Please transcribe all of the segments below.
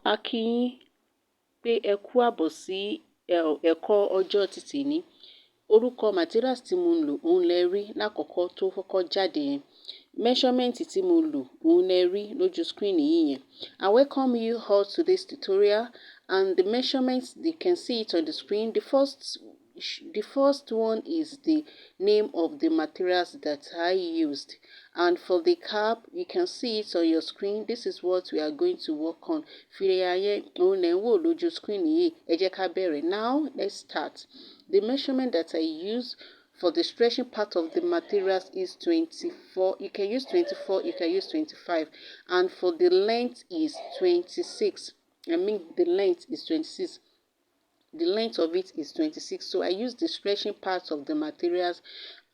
A kí yín pé ẹ kú àbọ̀ sí ẹ̀kọ́ ọjọ́ ti tèní. Orúkọ materials tí mo lò òun lẹ rí lákọ̀ọ́kọ́ tó kọ́kọ́ jáde yẹn. Measurement tí mo lò òun lẹ rí lójú screen yìí yẹn. I welcome you all to this tutorial, and the measurements you can see it on the screen. The first one is the name of the materials that I used. And for the cap, you can see it on your screen. This is what we are going to work on. Fìlà yẹn òun lẹ ń wò lójú screen yìí. Ẹ jẹ́ ká bẹ̀rẹ̀. Now, let's start. The measurement that I use for the stretching part of the materials is 24. You can use 24, you can use 25. And for the length is 26. The length is 26. The length of it is 26. So I use the stretching part of the materials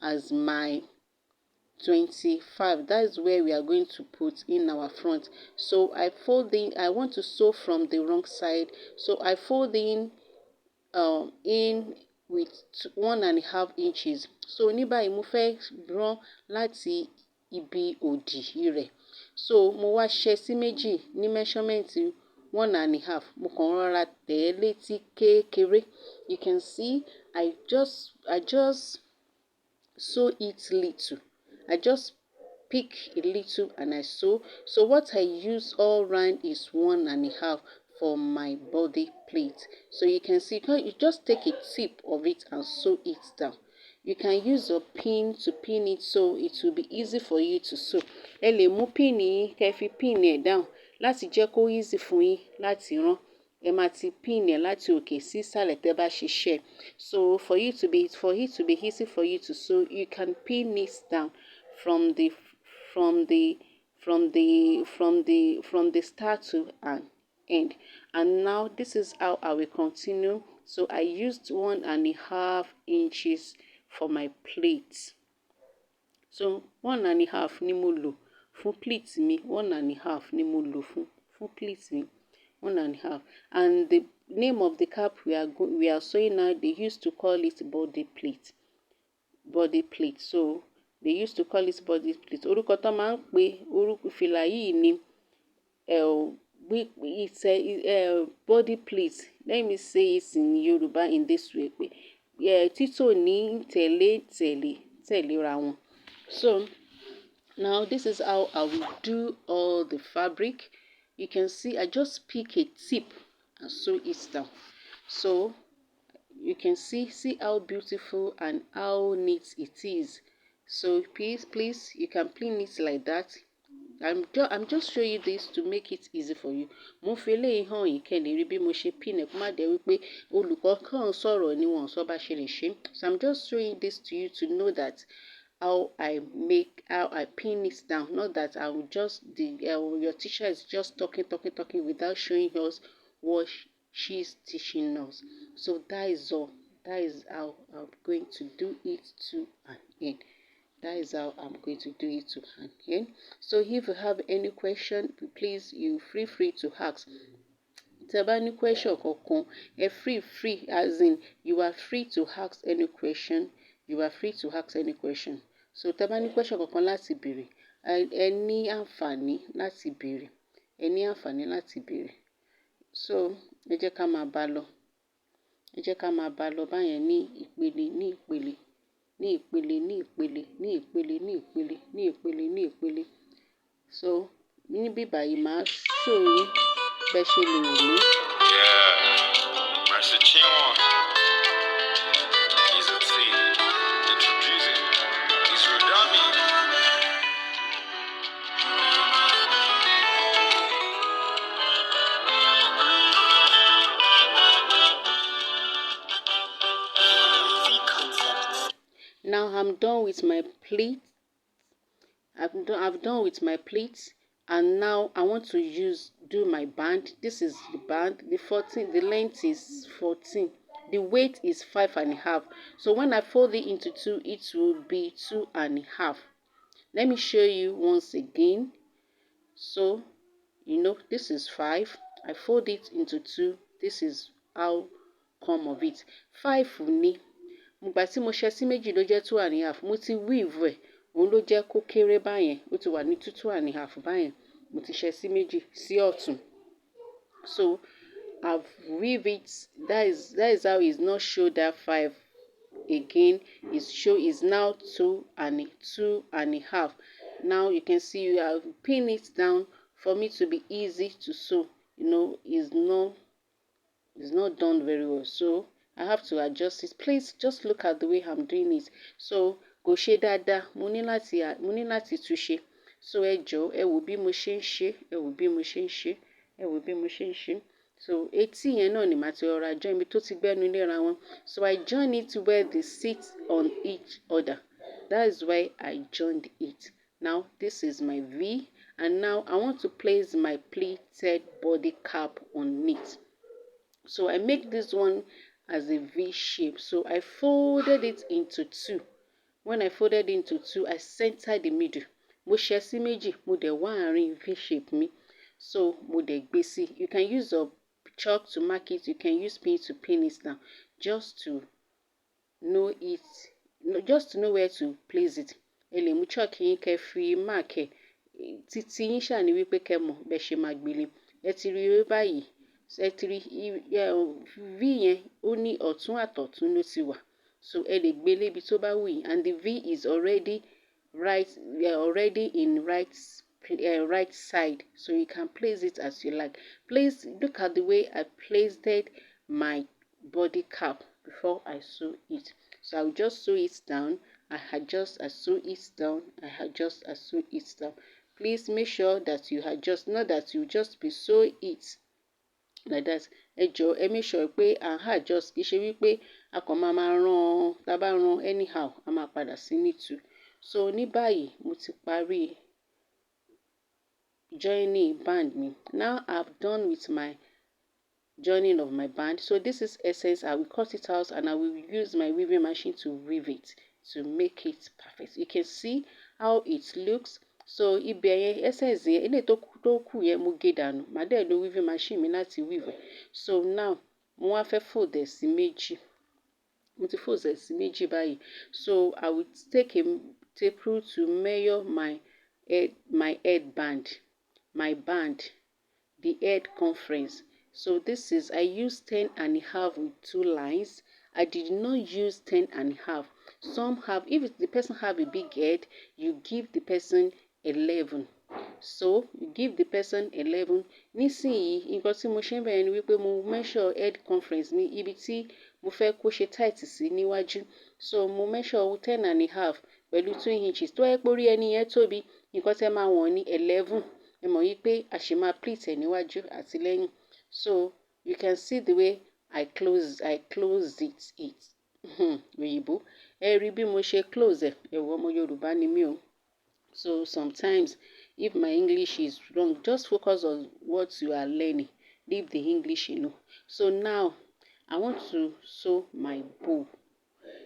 as my 25. That is where we are going to put in our front. So I want to sew from the wrong side. So I fold in with 1.5 inches. So ní báyìí mo fẹ́ rán láti ibi òdì rẹ̀. So mo wá ṣẹ́ sí méjì ní measurement 1.5. Mo kàn rọra tẹ̀ ẹ́ létí kékeré. You can see I just sew it little. I just pick a little and I sew. So what I use all round is 1.5 for my body plate. So you can see, you just take a tip of it and sew it down. You can use a pin to pin it so it will be easy for you to sew. Ẹ lè mú pin yín kẹ́ fi pin ẹ̀ down láti jẹ́ kó easy fún yín láti rán. Ẹ máa ti pin ẹ̀ láti òkè sí ìsàlẹ̀ tẹ́ bá ṣiṣẹ́. So for it to be easy for you to sew, you can pin it down from the start to an end. And now this is how I will continue. So I used 1.5 inches for my plate. So 1.5 ni mo lò fún pleat mi. 1.5 ni mo lò fún pleat mi. 1.5. And the name of the cap we are sewing now, they used to call it body plate. Body plate. So they used to call it body plate. Orúkọ tó máa ń pè orúkọ fìlà yìí ni it's a body plate. Let me say it in Yoruba in this way. Títò ní tẹ̀lé ra wọn. So now this is how I will do all the fabric. You can see I just pick a tip and sew it down. So you can see how beautiful and how neat it is. So please you can pin it like that. I'm just showing you this to make it easy for you. Mo fi eléyìí hàn yín kẹ́ lè rí bí mo ṣe pin ẹ̀ kó má dẹ̀ wípé olùkọ́ kàn sọ̀rọ̀ ni wọ́n sọ bá ṣe lè ṣe. So I'm just showing this to you to know that how I pin it down. Not that I will your teacher is just talking without showing us what she's teaching us. So that is all. That is how I'm going to do it to an end. That is how I'm going to do it to an end. So if you have any question, please you feel free to ask. Tẹ́ bá ní question kankan, free as in you are free to ask any question. You are free to ask any question. So tẹ́ bá ní question kankan láti béèrè, ẹ ní àǹfààní láti béèrè. Ẹ ní àǹfààní láti béèrè. So ẹ jẹ́ ká máa bá lọ. Ẹ jẹ́ ká máa bá lọ báyẹn ní ìpele ní ìpele. Ní ìpele ní ìpele ní ìpele ní ìpele ní ìpele ní ìpele. So níbí báyìí máa show yín bẹ́ ṣe lè wò mí. Now I'm done with my pleat. I've done with my pleats, and now I want to do my band. This is the band. The length is 14. The weight is 5.5. So when I fold it into 2, it will be 2.5. Let me show you once again. So this is 5. I fold it into 2. This is how come of it. 5 ni. Ìgbà tí mo ṣẹ́ sí méjì ló jẹ́ 2.5. Mo ti weave ẹ̀, òun ló jẹ́ kó kéré báyẹn. Ó ti wà ní 2.5 báyẹn. Mo ti ṣẹ́ sí méjì sí ọ̀tún. So I've weave it. That is how it's not show that 5 again. Is now 2.5. Now you can see you have pin it down for me to be easy to sew. It's not done very well, so I have to adjust it. Please just look at the way I'm doing it. So kò ṣe dáadáa, mo ní láti tún ṣe. So ẹ jọ̀ọ́ ẹ wò bí mo ṣe ń ṣe, ẹ wò bí mo ṣe ń ṣe, ẹ wò bí mo ṣe ń ṣe. So etí yẹn náà ni màá ti rọra join ibi tó ti gbẹ́nu léra wọn. So I join it where they sit on each other. That is why I joined it. Now this is my V, and now I want to place my pleated body cap on it. So I make this one as a V shape. So I folded it into 2. When I folded into 2, I centered the middle. Mo ṣẹ́ sí méjì, mo dẹ̀ wá àárín V shape mi. So mo dẹ̀ gbé sí. You can use a chalk to mark it. You can use pin to pin it down. Just to know where to place it. Ẹ lè mú chalk yín kẹ́ fi mark ẹ̀. Títí yín ṣáà ni wípé kẹ́ mọ̀ bẹ́ẹ̀ ṣe máa gbélé. Ẹ ti rí i báyìí. Ẹ ti rí V yẹn ó ní ọ̀tún àtọ̀tún ló ti wà. So ẹ lè gbélé ibi tó bá wù yín, and the V is already in right side, so you can place it as you like. Please look at the way I placed my body cap before I sew it. So I'll just sew it down. I adjust, I sew it down. I adjust, I sew it down. Please make sure that you adjust, not that you just be sew it like that. Ẹ jọ̀ọ́ ẹ make sure pé adjust, kì í ṣe wípé a kàn máa rán, tá bá rán anyhow a máa padà sí ní 2. So ní báyìí mo ti parí joining band mi. Now I've done with my joining of my band. So this is essence. I will cut it out and I will use my weaving machine to weave it to make it perfect. You can see how it looks. So ibẹ̀ yẹn essence yẹn, ilé tó kù yẹn mo gé dànù. Màá dẹ̀ lo weaving machine mi láti weave. So now mo wá fẹ́ fold ẹ̀ sí méjì. Mo ti fold ẹ̀ sí méjì báyìí. So I will take a tape rule to measure my head band, the head conference. So this is, I used 10.5 with 2 lines. I did not use 10.5. Some have, if the person have a big head, you give the person 11. So you give the person 11. Nísìnyí, nǹkan tí mo ṣe ń bẹ̀rẹ̀ ni wípé mo measure head conference ní ibi tí mo fẹ́ kó ṣe tight sí níwájú. So mo measure 10.5 pẹ̀lú 2 inches. Tó yẹ pé orí ẹni yẹn tóbi, nǹkan tẹ́ máa wọ̀n ní 11. Ẹ mọ̀ wípé a ṣì máa pleat ẹ̀ níwájú àti lẹ́yìn. So you can see the way I closed it. Òyìnbó. Ẹ rí bí mo ṣe close ẹ̀. Ẹ wò, ọmọ Yorùbá ni mí o. So sometimes if my English is wrong, just focus on what you are learning. Leave the English alone. So now I want to sew my bow.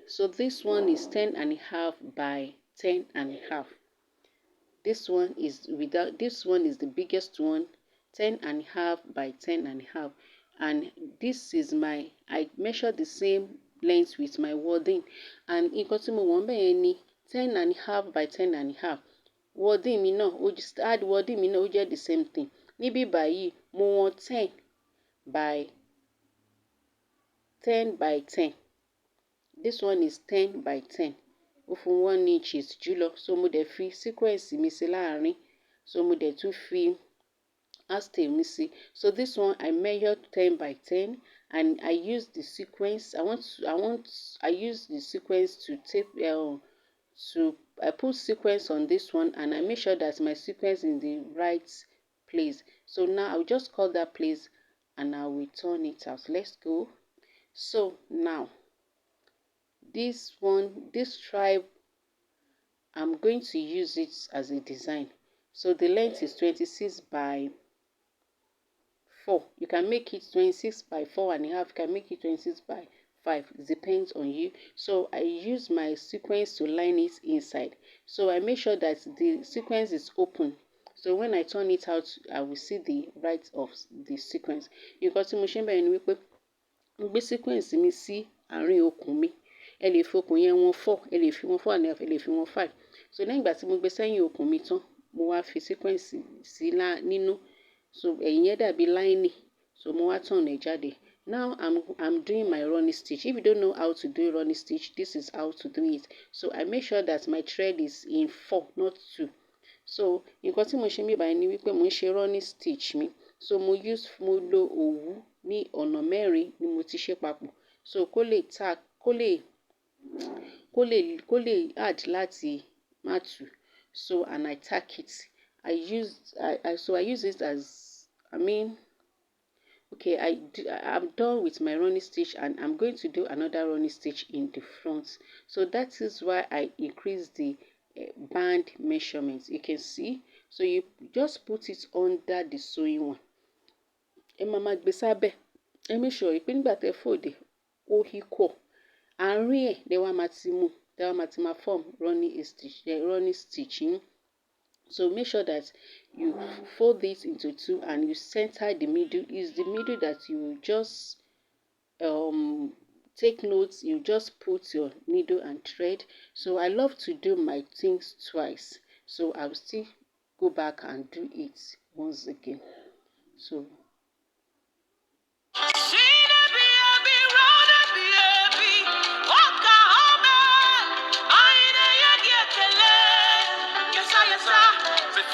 So this one is 10.5 by 10.5. This one is the biggest one, 10.5 by 10.5. And this is I measure the same length with my wording. And nǹkan tí mo wọ̀n bẹ́ẹ̀ ni 10.5 by 10.5. Wording mi náà, ó just add wording mi náà, ó jẹ́ the same thing. Níbí báyìí, mo wọ̀n 10 by 10. This one is 10 by 10. Ó fún 1 inches jùlọ. So mo dẹ̀ fi sequence mi sí láàárín. So mo dẹ̀ tún fi hastel mi sí. So this one I measured 10 by 10, and I use the sequence. I use the sequence to tape I put sequence on this one, and I make sure that my sequence is in the right place. So now I'll just cut that place and I will turn it out. Let's go. So now this stripe, I'm going to use it as a design. So the length is 26 by 4. You can make it 26 by 4.5. You can make it 26 by 5. It depends on you. So I use my sequence to line it inside. So I make sure that the sequence is open. So when I turn it out, I will see the right of the sequence. Nǹkan tí mo ṣe ń bẹ̀rẹ̀ ni wípé mo gbé sequence mi sí àárín okùn mi. Ẹ lè fi okùn yẹn wọ̀n 4, ẹ lè fi wọ̀n 4.5, ẹ lè fi wọ̀n 5. So lẹ́yìn ìgbà tí mo gbé sẹ́yìn okùn mi tán, mo wá fi sequence sí nínú. So ẹ̀yìn yẹn dàbí lining. So mo wá turn ẹ̀ jáde. Now I'm doing my running stitch. If you don't know how to do running stitch, this is how to do it. So I make sure that my thread is in 4, not 2. So nǹkan tí mo ṣe mí báyìí ni wípé mo ń ṣe running stitch mi. So mo lo òwú ní ọ̀nà mẹ́rin ni mo ti ṣe papọ̀. So kó lè add láti má tú. So and I tack it. I use it as, okay, I'm done with my running stitch and I'm going to do another running stitch in the front. So that is why I increase the band measurements. You can see. So you just put it under the sewing one. Ẹ máa gbé sábẹ́. Ẹ make sure pé nígbà tẹ́ fold ó equal. Àárín ẹ̀ lẹ wá máa ti form running stitch. So make sure that you fold this into 2 and you center the middle. Is the middle that you just take notes. You just put your needle and thread. So I love to do my things twice. So I'll still go back and do it once again. So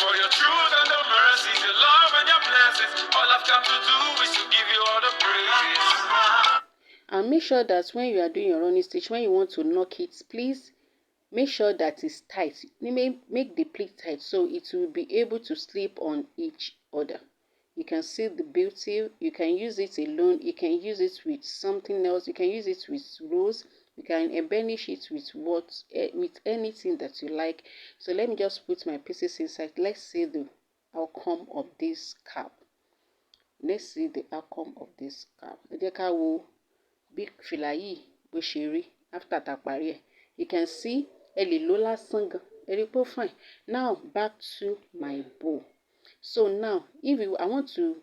for your truth and your mercies, your love and your blessings, all I've come to do is to give you all the praise. And make sure that when you are doing your running stitch, when you want to knock it, please make sure that it's tight. Make the pleat tight so it will be able to slip on each other. You can see the beauty. You can use it alone. You can use it with something else. You can use it with rose. You can embellish it with anything that you like. So let me just put my pieces inside. Let's see the outcome of this cap. Let's see the outcome of this cap. Ẹ jẹ́ ká wo bí fìlà yìí bó ṣe rí after tá parí ẹ̀. You can see ẹ lè lò lásán gan. Ẹ rí pé ó fine. Now back to my bow. So now I want to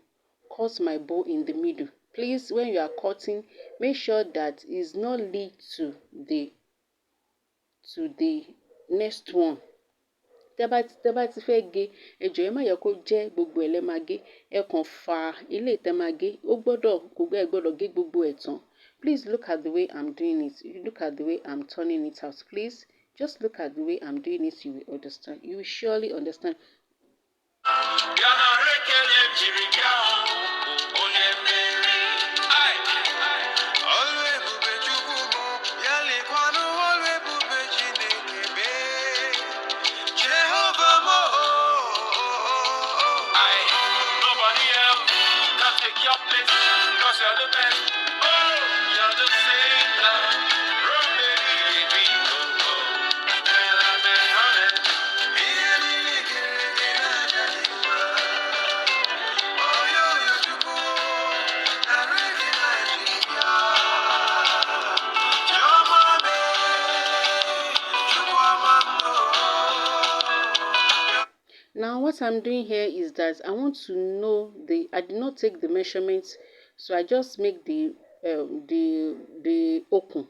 cut my bow in the middle. Please, when you are cutting, make sure that it's not lead to the next one. Tẹ́ bá ti fẹ́ gé, ẹ jọ̀ọ́ ẹ má yẹ kó jẹ́ gbogbo ẹ̀ lẹ máa gé. Ẹ kàn fa ilé tẹ́ máa gé. Ẹ gbọ́dọ̀ gé gbogbo ẹ̀ tán. Please look at the way I'm doing it. Look at the way I'm turning it out. Please, just look at the way I'm doing it. You will understand. You will surely understand. Now what I'm doing here is that I want to know I did not take the measurements, so I just make the okùn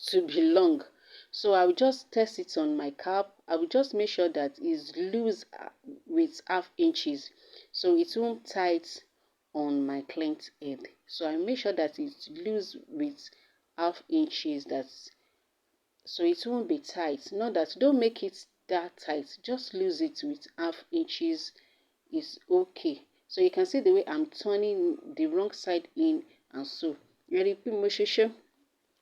to be long. So I will just test it on my cap. I will just make sure that it's loose with 1/2 inches, so it won't tight on my client head. So I make sure that it's loose with 1/2 inches. So it won't be tight. Not that, don't make it that tight. Just lose it with 1/2 inches is okay. So you can see the way I'm turning the wrong side in and so. Ready? Mo ṣe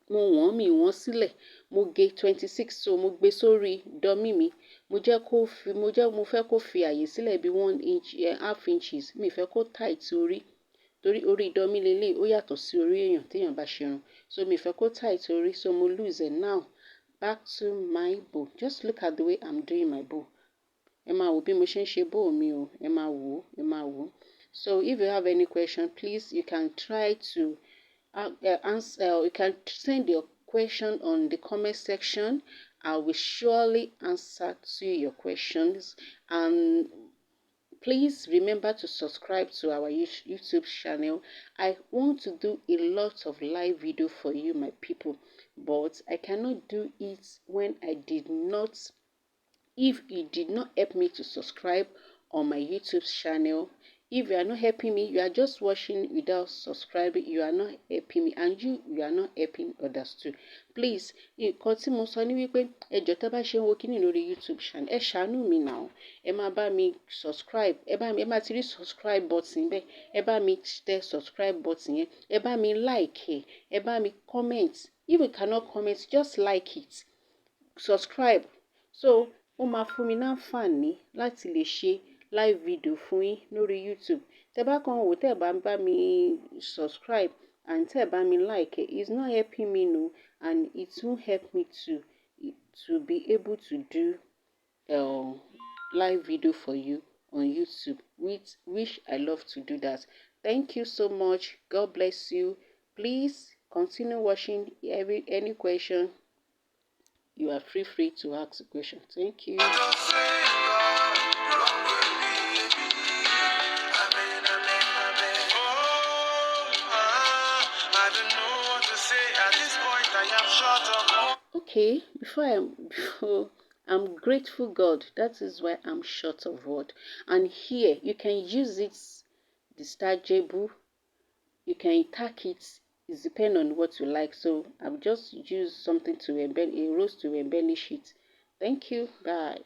mo wọ́n mi wọ́n sílẹ̀. Mo gé 26, so mo gbé sórí dummy mi. Mo fẹ́ kó fi àyè sílẹ̀ bí 1 inch, 1/2 inches. Mi fẹ́ kó tight orí. Torí orí dummy lélẹ̀ ó yàtọ̀ sí orí èèyàn tí èèyàn bá ṣerun. So mi fẹ́ kó tight orí, so mo lose it now. Back to my bow. Just look at the way I'm doing my bow. Ẹ máa wò bí mo ṣe ń ṣe bow mi o. Ẹ máa wò. So if you have any question, please, you can try to answer. You can send your question on the comment section. I will surely answer to your questions. And please remember to subscribe to our YouTube channel. I want to do a lot of live video for you, my people, but I cannot do it if you did not help me to subscribe on my YouTube channel. If you are not helping me, you are just watching without subscribing, you are not helping me, and you are not helping others too. Please, nǹkan tí mo sọ ní wípé ẹ jọ̀ọ́ tẹ́ bá ṣe ń wo kíní lórí YouTube channel, ẹ ṣàánú mi now. Ẹ máa bá mi subscribe, ẹ máa ti rí subscribe button bẹ́ẹ̀, ẹ bá mi tẹ subscribe button yẹn, ẹ bá mi like ẹ bá mi comment. If you cannot comment, just like it. Subscribe. So, ó máa fún mi láǹfààní láti lè ṣe live video fún yín lórí YouTube. Tẹ́ bá kàn wò tẹ́ bá ń bá mi subscribe and tẹ́ bá mi like it's not helping me no, and it won't help me to be able to do live video for you on YouTube, which I love to do that. Thank you so much. God bless you. Please continue watching. Any question, you are free to ask a question. Thank you. Okay, before I'm grateful God. That is why I'm short of word. And here you can use it dischargeable. You can tack it. It depends on what you like. So I've just used something to embellish, a rose to embellish it. Thank you. Bye.